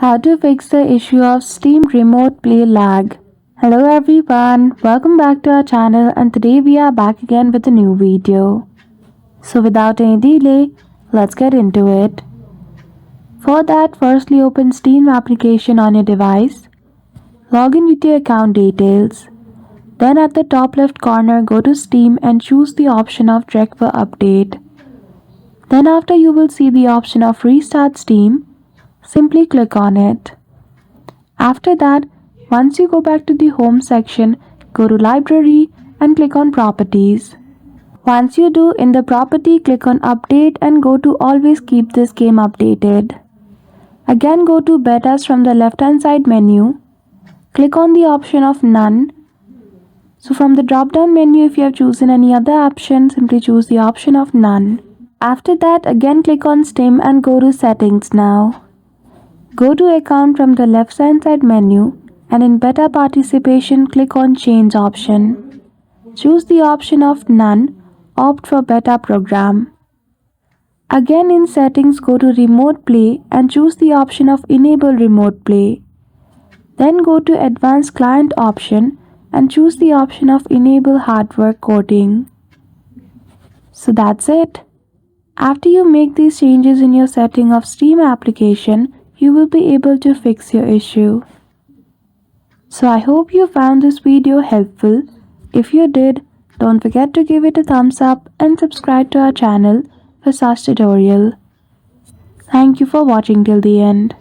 How to fix the issue of Steam Remote Play lag. Hello everyone, welcome back to our channel and today we are back again with a new video. So without any delay, let's get into it. For that, firstly open Steam application on your device. Log in with your account details. Then at the top left corner, go to Steam and choose the option of Check for Update. Then after you will see the option of Restart Steam. Simply click on it. After that, once you go back to the home section, go to library and click on properties. Once you do, in the property, click on update and go to always keep this game updated. Again go to betas from the left hand side menu. Click on the option of none. So from the drop down menu, if you have chosen any other option, simply choose the option of none. After that, again click on Steam and go to settings now. Go to account from the left hand side menu and in beta participation click on change option. Choose the option of none, opt for beta program. Again in settings go to remote play and choose the option of enable remote play. Then go to advanced client option and choose the option of enable hardware coding. So that's it. After you make these changes in your setting of Steam application, you will be able to fix your issue. So I hope you found this video helpful. If you did, don't forget to give it a thumbs up and subscribe to our channel for such tutorial. Thank you for watching till the end.